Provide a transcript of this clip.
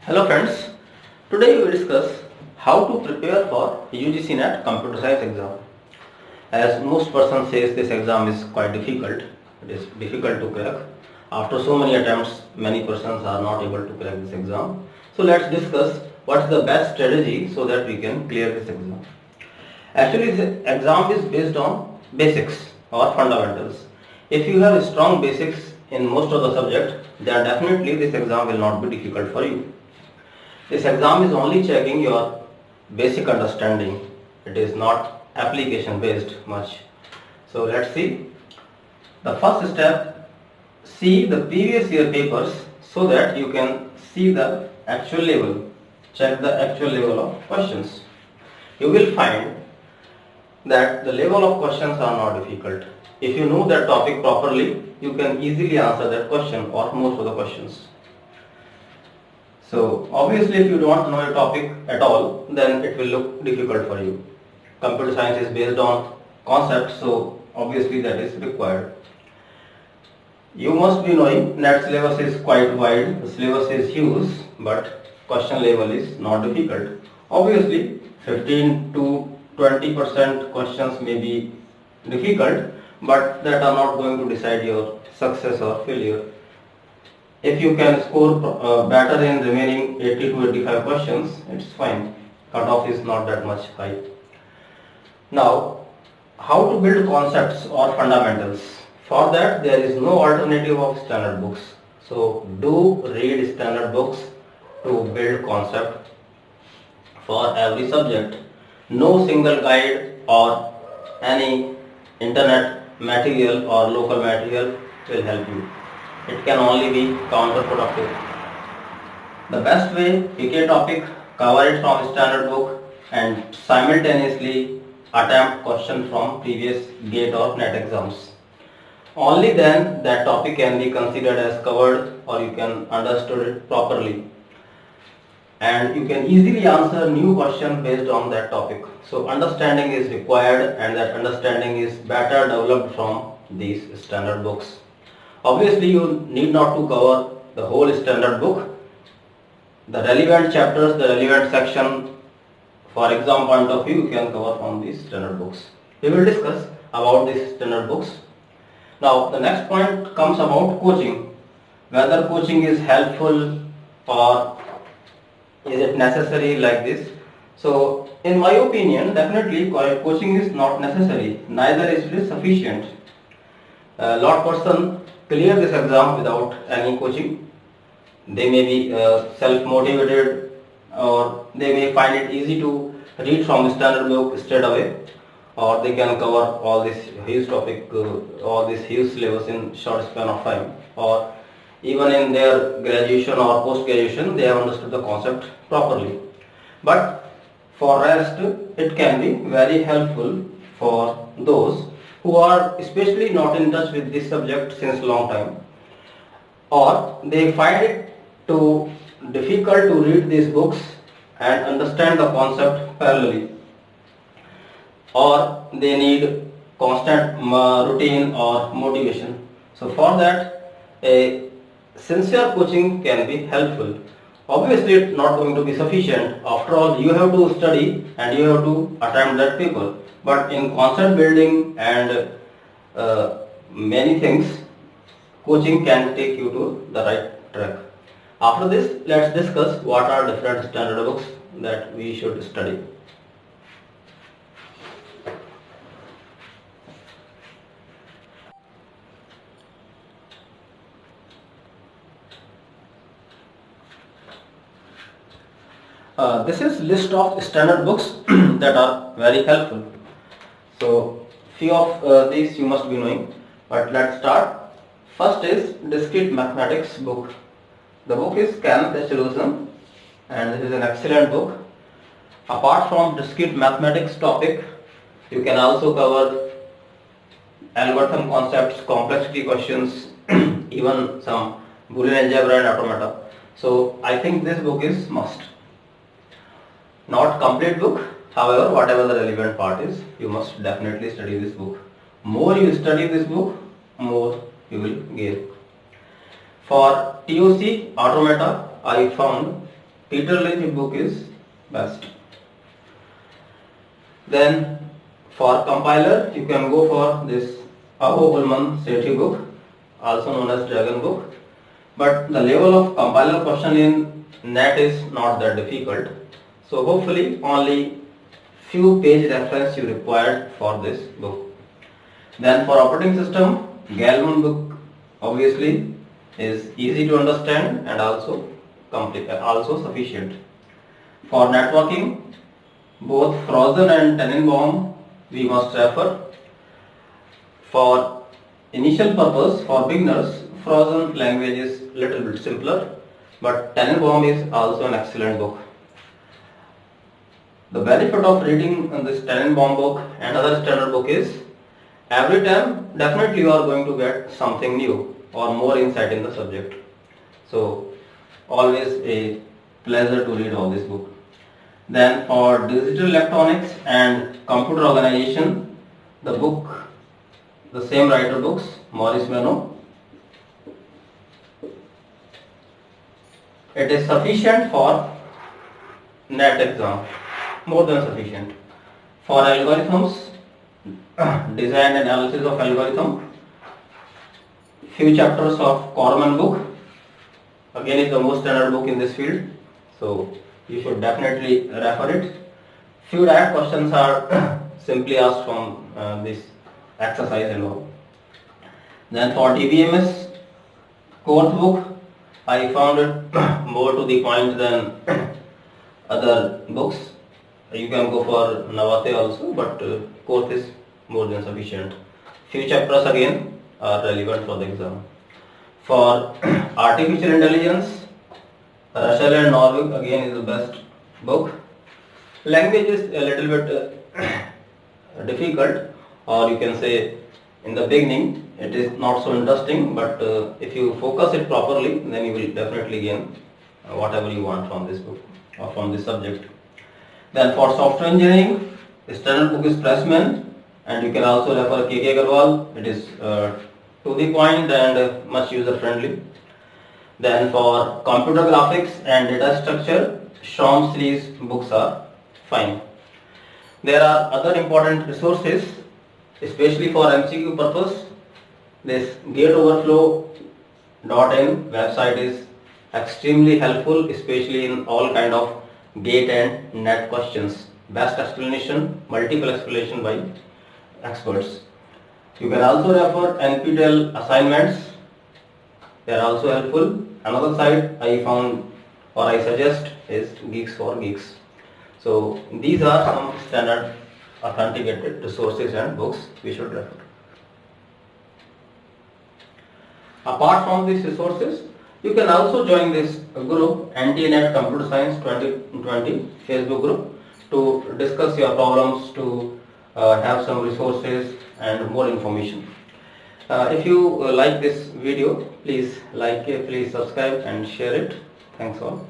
Hello friends, today we will discuss how to prepare for UGC NET Computer Science exam. As most persons says this exam is quite difficult, it is difficult to crack. After so many attempts, many persons are not able to crack this exam. So let's discuss what is the best strategy so that we can clear this exam. Actually, the exam is based on basics or fundamentals. If you have strong basics in most of the subject, then definitely this exam will not be difficult for you. This exam is only checking your basic understanding. It is not application based much. So let's see. The first step, see the previous year papers so that you can see the actual level. Check the actual level of questions. You will find that the level of questions are not difficult. If you know that topic properly, you can easily answer that question or most of the questions. So obviously if you don't know a topic at all, then it will look difficult for you. Computer science is based on concepts, so obviously that is required. You must be knowing NET syllabus is quite wide, the syllabus is huge, but question level is not difficult. Obviously 15 to 20% questions may be difficult, but that are not going to decide your success or failure. If you can score better in remaining 80 to 85 questions, it's fine. Cutoff is not that much high. Now, how to build concepts or fundamentals? For that, there is no alternative of standard books. So, do read standard books to build concept for every subject. No single guide or any internet material or local material will help you. It can only be counterproductive. The best way, pick a topic, cover it from standard book and simultaneously attempt question from previous GATE or NET exams. Only then that topic can be considered as covered or you can understood it properly. And you can easily answer new question based on that topic. So understanding is required and that understanding is better developed from these standard books. Obviously, you need not to cover the whole standard book. The relevant chapters, the relevant section, for exam point of view, you can cover from these standard books. We will discuss about these standard books. Now, the next point comes about coaching. Whether coaching is helpful or is it necessary like this. So, in my opinion, definitely coaching is not necessary. Neither is it sufficient. A lot person clear this exam without any coaching. They may be self-motivated or they may find it easy to read from standard book straight away, or they can cover all this huge topic, all this huge syllabus in short span of time, or even in their graduation or post-graduation they have understood the concept properly. But for rest, it can be very helpful for those who are especially not in touch with this subject since long time, or they find it too difficult to read these books and understand the concept parallelly, or they need constant routine or motivation. So for that, a sincere coaching can be helpful. Obviously it's not going to be sufficient. After all, you have to study and you have to attempt that paper. But in concept building and many things, coaching can take you to the right track. After this, let's discuss what are different standard books that we should study. This is list of standard books that are very helpful. So few of these you must be knowing, but let's start. First is Discrete Mathematics book. The book is Kenneth H. Rosen and this is an excellent book. Apart from discrete mathematics topic, you can also cover algorithm concepts, complexity questions, even some Boolean algebra and automata. So I think this book is must. Not complete book, however, whatever the relevant part is, you must definitely study this book. More you study this book, more you will gain. For TOC automata, I found Peter Lynch book is best. Then for compiler, you can go for this Aho Ullman Sethi book, also known as Dragon book. But the level of compiler question in NET is not that difficult. So hopefully only few page reference you required for this book. Then for operating system, Gell-Mann book obviously is easy to understand and also complete, also sufficient. For networking, both Frozen and Tannenbaum we must refer. For initial purpose, for beginners, Frozen language is little bit simpler, but Tannenbaum is also an excellent book. The benefit of reading this Tannenbaum book and other standard book is every time definitely you are going to get something new or more insight in the subject. So always a pleasure to read all this book. Then for digital electronics and computer organization, the book, the same writer books, Maurice Meno. It is sufficient for NET exam, more than sufficient. For algorithms, design and analysis of algorithm, few chapters of Corman book, again is the most standard book in this field, so you should definitely refer it. Few direct questions are simply asked from this exercise and all. Then for DBMS course book, I found it more to the point than other books. You can go for Navate also, but course is more than sufficient. Few chapters again are relevant for the exam. For artificial intelligence, Russell and Norvig again is the best book. Language is a little bit difficult, or you can say in the beginning it is not so interesting, but if you focus it properly, then you will definitely gain whatever you want from this book or from this subject. Then for software engineering, the standard book is Pressman, and you can also refer K.K. Agarwal. It is to the point and much user friendly. Then for computer graphics and data structure, Shom series books are fine. There are other important resources, especially for MCQ purpose. This GateOverflow.in website is extremely helpful, especially in all kind of GATE and NET questions. Best explanation, multiple explanation by experts. You can also refer NPTEL assignments. They are also helpful. Another site I found or I suggest is Geeks for Geeks. So these are some standard authenticated resources and books we should refer. Apart from these resources, you can also join this group Anti-NET Computer Science 2020 Facebook group to discuss your problems, to have some resources and more information. If you like this video, please like it, please subscribe and share it. Thanks all.